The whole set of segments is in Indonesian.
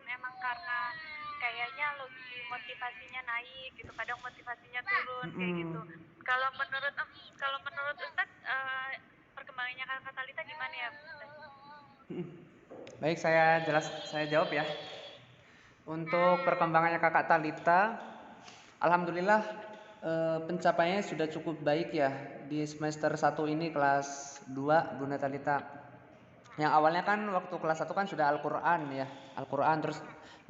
turun emang karena kayaknya lagi motivasinya naik gitu, kadang motivasinya turun kayak gitu. Mm-mm. Kalau menurut Ustadz perkembangannya Kakak Talita gimana ya Ustadz? Baik, saya jawab ya. Untuk perkembangannya Kakak Talita, alhamdulillah pencapaiannya sudah cukup baik ya di semester 1 ini kelas 2 Bunda Talita. Yang awalnya kan waktu kelas 1 kan sudah Al-Qur'an ya. Al-Qur'an terus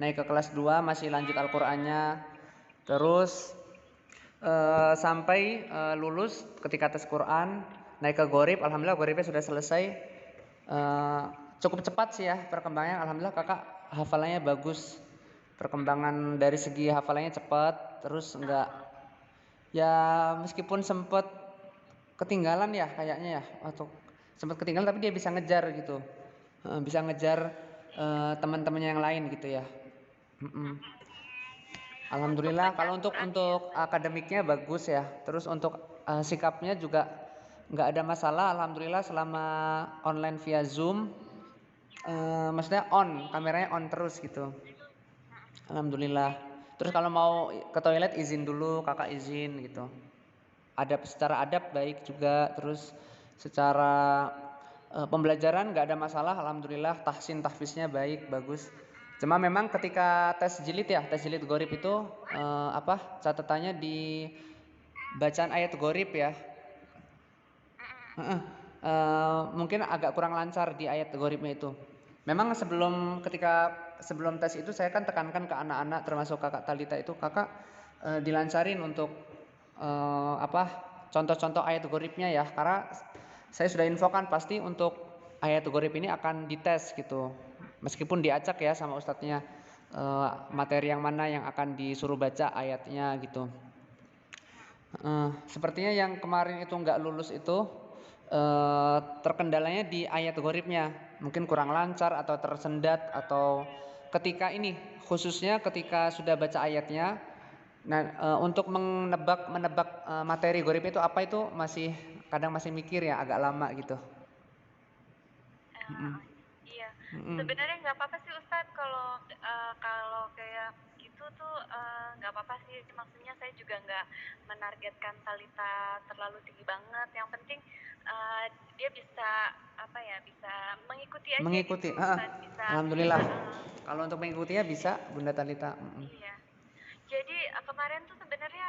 naik ke kelas 2 masih lanjut Al-Qur'annya. Terus sampai lulus ketika tes Quran, naik ke Gorib, alhamdulillah Goribnya sudah selesai. Eh, Cukup cepat sih ya perkembangannya, alhamdulillah kakak hafalannya bagus. Perkembangan dari segi hafalannya cepat, terus enggak ya meskipun sempet ketinggalan ya kayaknya ya, atau sempat ketinggalan tapi dia bisa ngejar gitu. Bisa ngejar teman-temannya yang lain gitu ya. Mm-mm. Untuk Alhamdulillah kalau bacaan Qurannya. untuk akademiknya bagus ya. Terus untuk sikapnya juga nggak ada masalah. Alhamdulillah selama online via Zoom, maksudnya kameranya on terus gitu. Alhamdulillah. Terus kalau mau ke toilet izin dulu, kakak izin gitu. Secara adab baik juga. Terus secara pembelajaran nggak ada masalah. Alhamdulillah tahsin tahfiznya baik, bagus. Cuma memang ketika tes jilid gorib itu catatannya di bacaan ayat gorib ya. Mungkin agak kurang lancar di ayat goribnya itu. Memang sebelum tes itu saya kan tekankan ke anak-anak termasuk kakak Talita itu kakak dilancarin untuk apa contoh-contoh ayat goribnya ya karena saya sudah infokan pasti untuk ayat gorib ini akan dites gitu meskipun diacak ya sama ustadznya materi yang mana yang akan disuruh baca ayatnya gitu. Sepertinya yang kemarin itu nggak lulus itu terkendalanya di ayat goribnya, mungkin kurang lancar atau tersendat atau ketika ini khususnya ketika sudah baca ayatnya, nah untuk menebak materi gorib itu apa itu kadang masih mikir ya agak lama gitu. Eh, Mm-mm. iya, Mm-mm. sebenarnya nggak apa-apa sih Ustadz kalau kayak gitu tuh nggak apa-apa sih. Maksudnya saya juga nggak menargetkan Talita terlalu tinggi banget. Yang penting eh, dia bisa apa ya bisa mengikuti aja gitu Mengikuti, Ustadz. Bisa alhamdulillah. eh, eh, Kalau untuk mengikutinya bisa Bunda Talita. Mm-mm. iya. Jadi kemarin tuh sebenarnya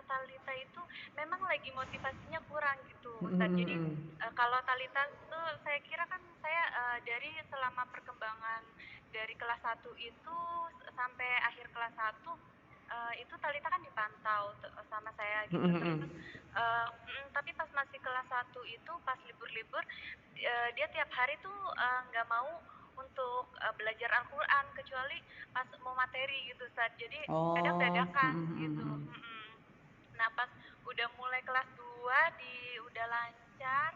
Talita itu memang lagi motivasinya kurang gitu, Ustadz. Jadi Mm-mm. kalau Talita tuh saya kira kan saya dari selama perkembangan dari kelas 1 itu sampai akhir kelas 1 itu Talita kan dipantau sama saya gitu. Terus Mm-mm. tapi pas masih kelas 1 itu pas libur-libur dia tiap hari tuh nggak mau untuk belajar Al-Quran kecuali pas mau materi gitu Ustadz. Jadi kadang Oh, dadakan gitu. mm-mm. Nah pas udah mulai kelas 2 udah lancar,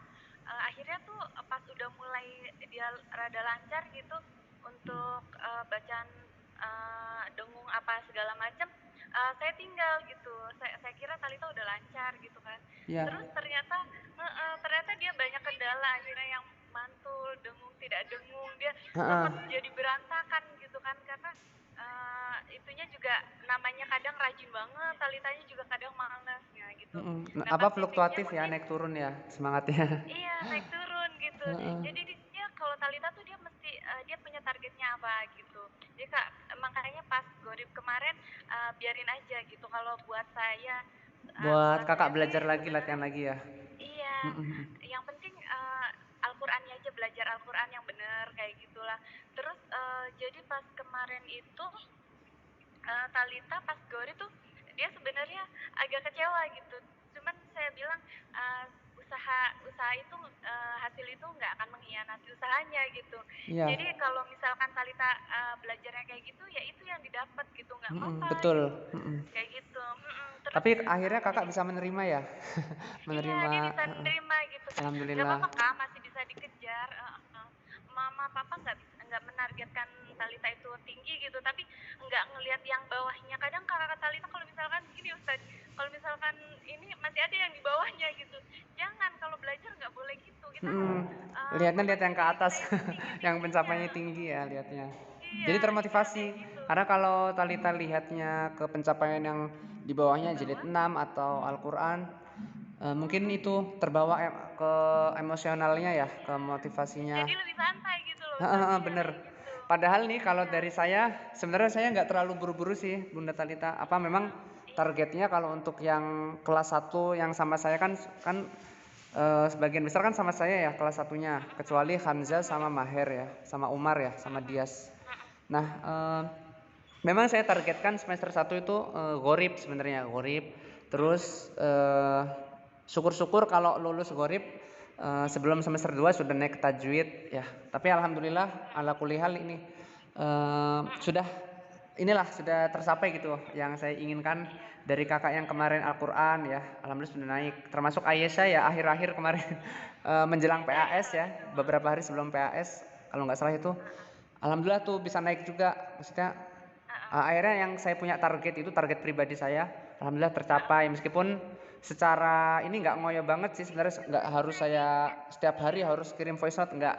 akhirnya tuh pas udah mulai dia rada lancar gitu untuk bacaan dengung apa segala macam, saya tinggal gitu. Saya kira Talita udah lancar gitu kan. Terus Ya. ternyata dia banyak kendala akhirnya yang mantul, dengung tidak dengung, dia sempet Heeh. jadi berantakan gitu kan karena itunya juga namanya kadang rajin banget, Talitanya juga kadang males ya gitu. Mm-mm. Nah Apa pas titiknya fluktuatif ya mungkin naik turun ya semangatnya. iya naik turun gitu. Jadi dia kalau Talita tuh dia mesti dia punya targetnya apa gitu. Jadi kak makanya pas Gorib kemarin biarin aja gitu. Kalau Buat buat kakak saya sih belajar lagi latihan sebenarnya lagi ya. iya, Mm-mm. yang penting Al-Qur'annya aja, belajar Al-Qur'an yang bener kayak gitulah. Terus jadi pas kemarin itu Talita pas Gori tuh dia sebenarnya agak kecewa gitu. Cuman saya bilang uh, usaha usaha itu hasil itu nggak akan mengkhianati usahanya gitu. Iya. Jadi kalau misalkan Talita belajarnya kayak gitu ya itu yang didapat gitu, nggak Mm-mm, apa-apa betul. gitu. Mm-mm. Kayak gitu. Terus Tapi akhirnya kakak jadi bisa menerima ya. iya, Menerima. dia bisa nerima gitu. Nggak Alhamdulillah. apa-apa kak, masih bisa dikejar. Mama papa nggak menargetkan Talita itu tinggi gitu, tapi nggak ngelihat yang bawahnya. Kadang kakak Talita kalau misalkan gini Ustaz, kalau misalkan ini masih ada yang di bawahnya gitu. Jangan, kalau belajar nggak boleh gitu. Kita harus Mm-mm. Lihat yang ke mematikan yang kita atas. itu Yang tinggi-tingginya. pencapaiannya tinggi ya lihatnya. Iya, Jadi iya termotivasi. kayak gitu. Karena kalau Talita lihatnya ke pencapaian yang di Di bawahnya jilid bawah. 6 atau Al-Qur'an, mungkin Mm-mm. itu terbawa ke emosionalnya ya, ke motivasinya. Jadi lebih santai gitu loh Heeh, Ustadz, heeh, iya bener. kayak gitu. Padahal nih kalau Iya, dari saya, sebenarnya saya nggak terlalu buru-buru sih Bunda Talita. Apa memang iya, targetnya kalau untuk yang kelas 1 yang sama saya kan kan sebagian besar kan sama saya ya kelas satunya, kecuali Hamzah sama Maher ya, sama Umar ya, sama Dias. Nah, memang saya targetkan semester 1 itu gorib sebenarnya, gorib. Terus syukur-syukur kalau lulus gorib sebelum semester 2 sudah naik tajwid ya. Tapi alhamdulillah ala kulihal ini sudah inilah sudah tercapai gitu yang saya inginkan iya, dari kakak yang kemarin Al-Qur'an ya. Alhamdulillah sudah naik. Termasuk Aisyah ya akhir-akhir kemarin menjelang iya PAS ya, Masya Allah. beberapa hari sebelum PAS kalau nggak salah itu. Alhamdulillah tuh bisa naik juga. Maksudnya akhirnya yang saya punya target itu target pribadi saya, alhamdulillah tercapai meskipun secara ini nggak ngoyo banget sih sebenarnya nggak harus saya setiap hari harus kirim voice note nggak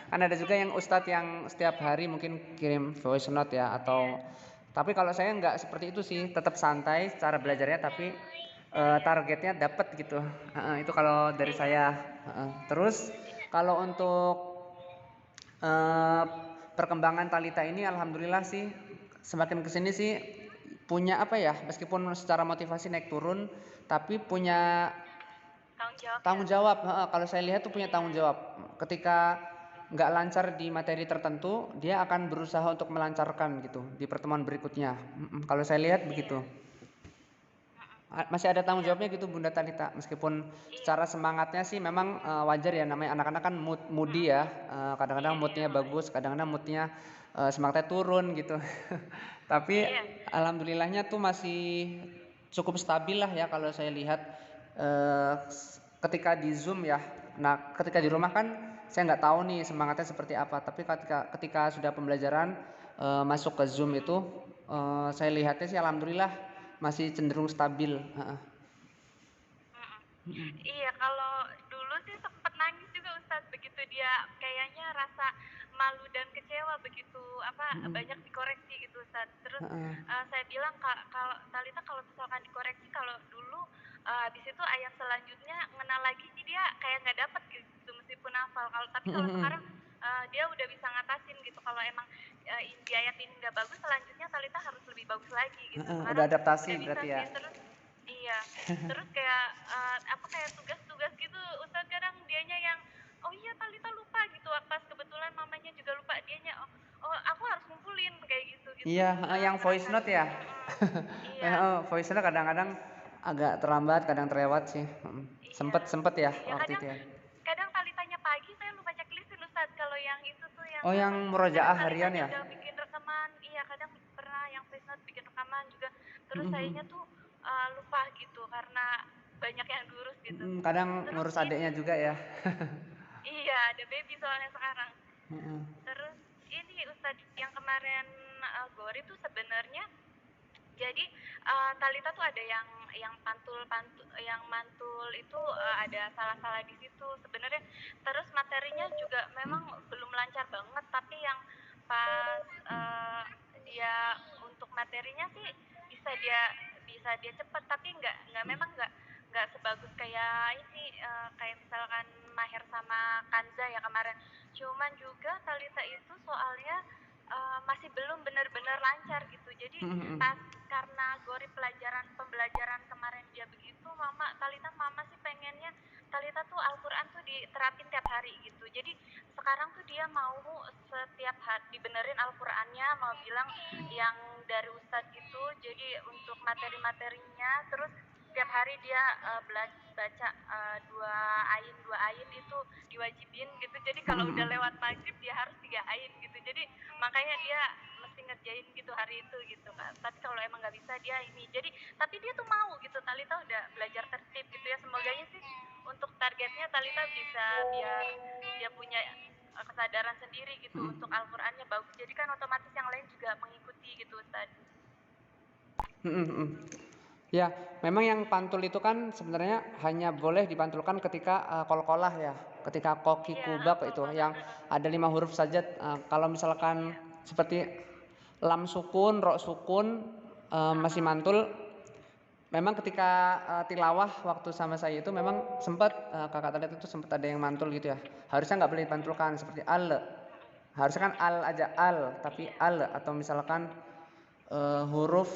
kan ada juga yang ustadz yang setiap hari mungkin kirim voice note ya Iya, atau tapi kalau saya nggak seperti itu sih tetap santai cara belajarnya tapi iya, targetnya dapat gitu. Itu kalau dari iya, saya. Terus kalau untuk eh, perkembangan Talita ini alhamdulillah sih semakin kesini sih punya apa ya meskipun secara motivasi naik turun tapi punya tanggung jawab ya. tanggung jawab. Kalau saya lihat tuh punya tanggung Iya, jawab ketika nggak lancar di materi tertentu dia akan berusaha untuk melancarkan gitu di pertemuan berikutnya. Kalau saya lihat iya, begitu. Masih ada tanggung iya, jawabnya gitu Bunda Talita meskipun iya, secara semangatnya sih memang wajar ya namanya anak-anak kan moody ya. Kadang-kadang iya, moodnya bagus kadang-kadang moodnya semangatnya turun gitu. Tapi iya, alhamdulillahnya tuh masih cukup stabil lah ya kalau saya lihat eh, ketika di Zoom ya. Nah ketika di rumah kan saya nggak tahu nih semangatnya seperti apa tapi ketika sudah pembelajaran masuk ke Zoom itu saya lihatnya sih alhamdulillah masih cenderung stabil. mm-mm. Iya, kalau dulu sih sempet nangis juga Ustadz begitu dia kayaknya rasa malu dan kecewa begitu apa banyak dikoreksi gitu Ustadz. Terus saya bilang kalau Talita kalau misalkan dikoreksi kalau dulu habis itu ayat selanjutnya ngena lagi dia kayak nggak dapet gitu meskipun hafal. Kalau tapi kalau sekarang dia udah bisa ngatasin gitu kalau emang di ayat ini nggak bagus selanjutnya Talita harus lebih bagus lagi gitu. Udah Sekarang adaptasi udah bisa berarti ya. sih terus iya terus kayak apa kayak tugas-tugas gitu Ustadz kadang dianya yang oh iya Talita lupa gitu pas kebetulan mamanya juga lupa dianya oh, oh aku harus ngumpulin kayak gitu gitu Iya, yang voice ngerasa note ya. iya Voice note kadang-kadang agak terlambat, kadang terlewat sih. iya Sempet sempet ya iya waktu kadang itu ya. kadang Talitanya pagi saya lupa checklistin Ustadz kalau yang itu tuh yang Oh, yang apa kadang murojaah harian Talitanya ya. udah bikin rekaman iya kadang pernah yang voice note bikin rekaman juga terus sayanya tuh lupa gitu karena banyak yang diurus gitu Kadang terus ngurus adiknya ini juga ya. iya, ada baby soalnya sekarang. Terus ini Ustadz yang kemarin Gori tuh sebenarnya jadi Talita tuh ada yang pantul yang mantul itu ada salah-salah di situ sebenarnya. Terus materinya juga memang belum lancar banget tapi yang pas dia untuk materinya sih bisa dia bisa dia cepet tapi nggak memang nggak sebagus kayak ini kayak misalkan Maher sama Kanza ya kemarin cuman juga Talita itu soalnya masih belum benar-benar lancar gitu jadi pas karena Gori pembelajaran kemarin dia begitu mama sih pengennya Talita tuh Al-Quran tuh diterapin tiap hari gitu jadi sekarang tuh dia mau setiap hari dibenerin Al-Qurannya mau bilang yang dari Ustadz gitu jadi untuk materi-materinya terus tiap hari dia baca dua ayin itu diwajibin gitu jadi kalau udah lewat maghrib dia harus 3 ayin gitu jadi makanya dia mesti ngerjain gitu hari itu gitu kan tapi kalau emang nggak bisa dia ini jadi tapi dia tuh mau gitu Talita udah belajar tertib gitu ya semoganya sih untuk targetnya Talita bisa biar dia punya kesadaran sendiri gitu untuk Al-Qurannya bagus jadi kan otomatis yang lain juga mengikuti gitu Ustaz. Ya, memang yang pantul itu kan sebenarnya hanya boleh dipantulkan ketika qalqalah ya, ketika Iya koki kubak itu Al-Qalqalah yang ada 5 huruf saja. Kalau misalkan iya seperti lam sukun, ro sukun, masih mantul. Memang ketika tilawah waktu sama saya itu memang sempat kakak tadi itu sempat ada yang mantul gitu ya. Harusnya nggak boleh dipantulkan seperti al. Harusnya kan al aja al, tapi Iya. al atau misalkan huruf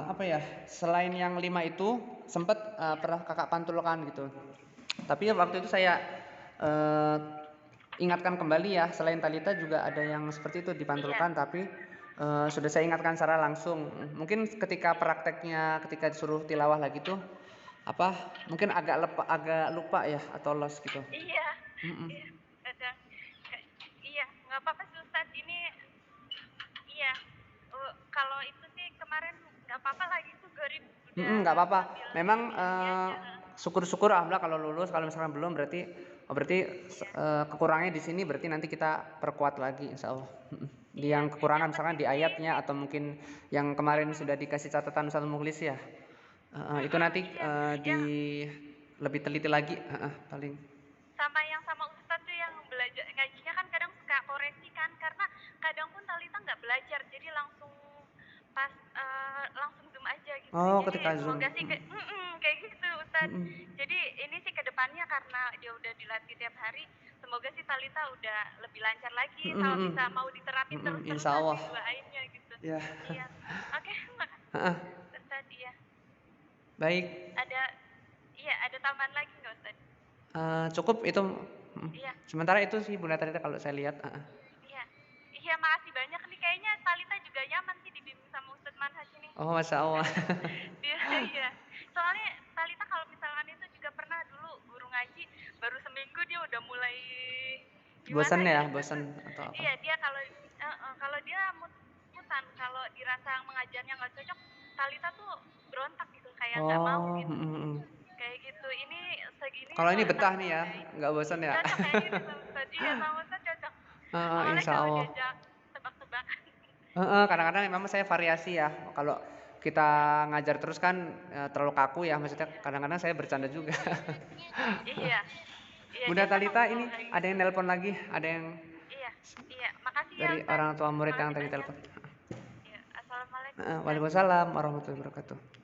apa ya? Selain yang 5 itu sempat pernah kakak pantulkan gitu. Tapi waktu itu saya ingatkan kembali ya, selain Talita juga ada yang seperti itu Iya. dipantulkan, tapi sudah saya ingatkan secara langsung. Mungkin ketika prakteknya, ketika disuruh tilawah lagi tuh apa? Mungkin agak lupa ya atau lost gitu. Iya. Mm-mm. Iya. Kadang. Iya, nggak apa-apa sih Ustadz. Ini iya. Kalau itu sih kemarin nggak apa-apa lagi tuh Gorib udah Nggak apa-apa. ngambil Memang ini aja. syukur-syukur alhamdulillah kalau lulus. Kalau misalkan belum berarti kekurangannya di sini, berarti nanti kita perkuat lagi insya Allah. Di Iya. yang kekurangan Yang misalkan penting di sih ayatnya atau mungkin yang kemarin sudah dikasih catatan Ustaz Mukhlis ya. Itu nanti iya. di lebih teliti lagi paling. Sama Ustadz tuh yang belajar ngajinya kan kadang suka koreksi kan, karena kadang pun Talita nggak belajar jadi langsung pas langsung zoom aja gitu. Oh, Jadi ketika Zoom. semoga sih kayak gitu Ustadz. Mm-mm. Jadi ini sih kedepannya karena dia udah dilatih tiap hari, semoga sih Talita udah lebih lancar lagi sama bisa mau diterapin terus-terusan Insya Allah. didoainnya gitu. Ya. Iya. Oke, Heeh. Ustadz iya. Baik. Ada tambahan lagi nggak Ustadz? Cukup itu. Iya. Sementara itu sih Bunda Talita kalau saya lihat. Iya. Iya, makasih banyak nih. Kayaknya Talita juga nyaman sih dibimbing sama Ustadz Manhaj ini. Oh, Masya Allah. Iya. Soalnya Talita kalau misalkan itu juga pernah dulu guru ngaji, baru seminggu dia udah mulai Bosan ya, gitu. bosan atau apa? Iya, dia kalau dia mutan, kalau dirasa mengajarnya nggak cocok, Talita tuh berontak gitu, kayak nggak mau gitu. Kayak gitu. Ini segini. Kalau ini betah nih ya, nggak bosan ya? Cocok kayak gini sama Ustadz. Iya, sama Ustadz cocok. Apalagi Insya kalau Allah. diajak tebak-tebakan. Kadang-kadang memang saya variasi ya. Kalau kita ngajar terus kan terlalu kaku ya, maksudnya kadang-kadang saya bercanda juga. Iya. Bunda Talita ini ada yang nelpon lagi, ada yang Iya. Makasih ya dari Ustadz. orang tua murid yang Makasih tadi banyak. telepon. Iya. Assalamualaikum. Waalaikumsalam warahmatullahi wabarakatuh.